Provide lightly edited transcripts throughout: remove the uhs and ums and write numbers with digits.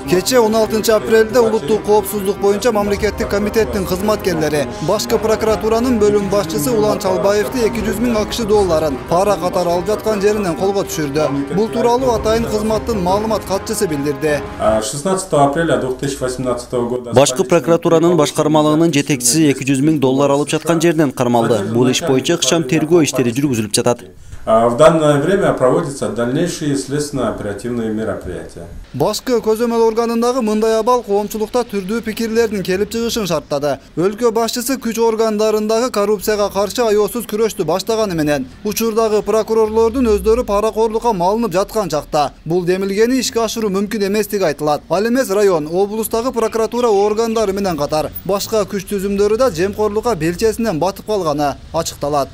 Кече 16 апрелде улуттук коопсуздук боюнча мамлекеттик комитеттин кызматкерлери башкы прокуратуранын бөлүм башчысы Улан Чалбаевди 200 000 акш долларын пара катары алып жаткан жеринен колго түшүрдү. Бул тууралуу атайын кызматтын маалымат катчысы билдирди. 16 апреля 2018 года башкы прокуратуранын башкармалыгынын жетекчиси 200 000 доллар алып жаткан жеринен кармалды. Бул иш боюнча ыкчам тергөө иштери жүргүзүлүп жатат. В данное время проводятся дальнейшие следственно-оперативные мероприятия. Башкы көзөмөл органындагы мындай абал коомчулукта түрдүү пикирлердин келип чыгышын шарттады. Өлкө башчысы күч органдарындагы коррупцияга каршы аеосуз күрөштү баштаганы менен учурдагы прокурорлордун өздөрү паракорлукка малынып жаткан чакта бул демилгени ишке ашыруу мүмкүн эместиги айтылат. Ал эмес район, облустагы прокуратура органдары менен катар башка күч түзүмдөрү да жемкорлукка белчесинен батып калганы ачыкталат.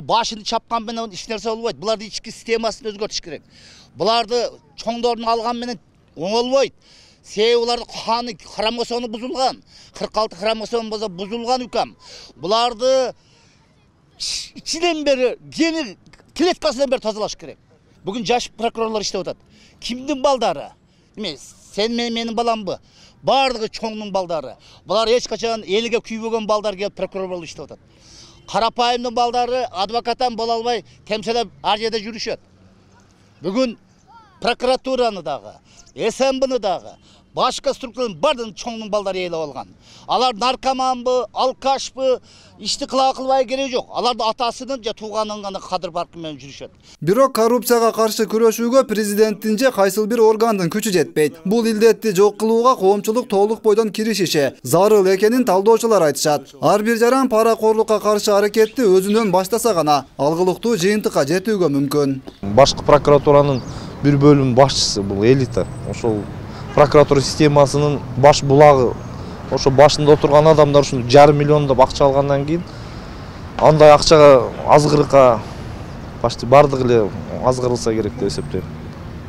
Başını çapkan benden iş nerse olmaydı. Bularda içki sistemasını özgörtüş gerek. Bularda çoğunlarını algan benden olmaydı. Bularda kanı kromosomu buzulgan. 46 kromosom buzulgan ülkem. Bularda içinden beri yeni kletkasından beri tazalaş gerek. Bugün yaş prokurorlar işte odat. Kimdin baldarı? Sen benim balam bu. Bardığı çoğunun baldarı. Bular hiç kaçan eliga küybögen baldar gelip prokurorlar işte odat. Karapayımның балдары адвокаттан бола албай темселеп ар жерде жүрүшөт. Бүгүн прокуратураны дагы, СМБны дагы, башка структуранын бардын чоңдун балдары ээлеп алган. Алар наркоманбы, алкашпы, ишти кылбай кереги жок. Аларды атасынын же тууганынын гана кадыр баркы менен жүрүшөт. Бирок коррупцияга каршы күрөшүүгө президенттин же кайсыл бир органдын күчү жетпейт. Бул илдетти жок кылууга коомчулук толук бойдон киришиши зарыл экенин талдоочулар айтышат. Ар бир жаран паракорлукка каршы аракетти өзүнөн баштаса гана алгылыктуу жыйынтыкка жетүүгө мүмкүн. Башкы прокуратуранын бир бөлүм башчысы бул элита. Ошол прокуратура системасынын баш булагы. Ошо башында отурган адамдар ушун 1,5 миллиондоп акча алгандан кийин андай акчага азгырыкка почти бардыгы эле азгырылса керек деп эсептейм.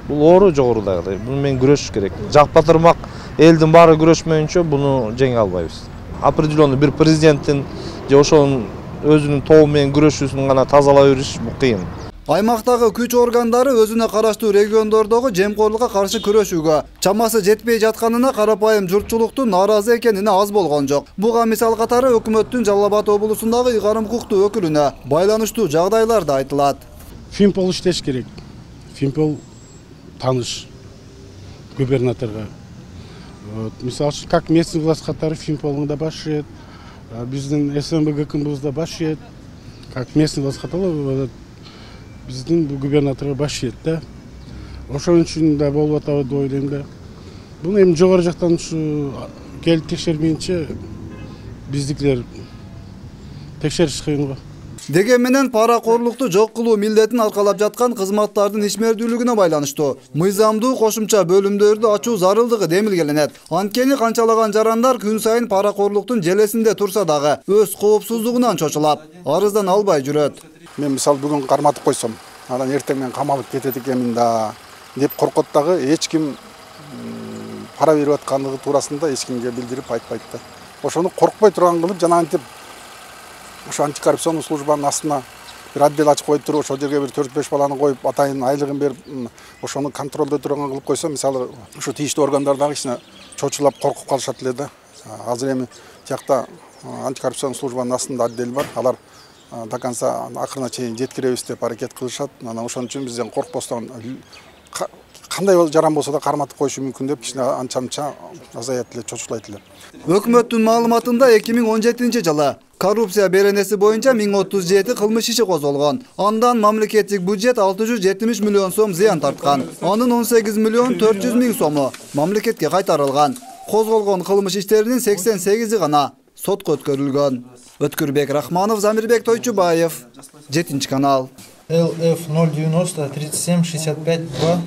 Бул оору жогорудагыдай. Буну менен күрөшүш керек. Жакпатырмак элдин баары күрөшмөйүнчө буну жеңе албайбыз. Определенный бир президенттин же ошонун өзүнүн тобу менен күрөшүүсүн гана тазалай бериш бул кыйын. Аймактагы күч органдары өзүнө караштуу региондордогу жемкорлукка каршы күрөшүүгө чамасы жетпей жатканына карапайым журтчулуктун нааразы экенине аз болгон жок. Буга мисал катары өкмөттүн Жалал Абад облусундагы ыйгарым укуктуу өкүлүнө байланыштуу жагдайлар да айтылат. Фимпол иштеш керек. Фимпол таныш губернаторго. Мисалы үчүн как местный власть катары Фимполдун да башы, биздин СМБГКбыз да башы, как местный власть катары биздин губернаторго баш ийет да. Ошон үчүн да болуп атабы деп ойлойм да. Буну эми жогору жактан ушу келип текшермейинче биздикилер текшериш кыйын го. Деген менен паракорлукту жок кылуу милдетин аркалап жаткан кызматтардын ишмердүүлүгүнө байланыштуу мыйзамдуу кошумча бөлүмдөрдү ачуу зарылдыгы демилгеленет. Анткени канчалаган жарандар күн сайын паракорлуктун желесинде турса дагы өз коопсуздугунан чочулап, арыздан албай жүрөт. Мен мисал бүгүн карматып койсом, анан эртең менен камалып кетет экенмин да деп коркот дагы эч ким пара берип аткандыгы туурасында эч кимге билдирип айтпайт да. Ошону коркпой турган кылып жана антип ошо антикоррупционный службанын астына бир отдел ачып коюп туруп, ошол жерге бир 4-5 баланы коюп, атайын айлыгын берип, ошону контролдой турган кылып койсо, мисалы ушу тийиштүү органдар дагы кичине чочулап коркуп калышат эле да. Азыр эми тиякта антикоррупционный службанын астында отдел бар. Алар до конца акырына чейин жеткиребиз деп аракет кылышат. Анан ошон үчүн бизден коркпостон кандай жаран болсо да карматып коюшу мүмкүн деп кичине анча-мынча азаят эле, чочулайт эле. Өкмөттүн маалыматында 2017-жылы коррупция беренеси боюнча 1037 кылмыш иши козголгон. Андан мамлекеттик бюджет 670 миллион сом зыян тарткан. Анын 18 миллион 400 миң сому мамлекетке кайтарылган. Козголгон кылмыш иштеринин 88-и гана сотко өткөрүлгөн. Өткүрбек Рахманов, Замирбек Тойчубаев, 7 канал. ЛФ 090 37 65 2.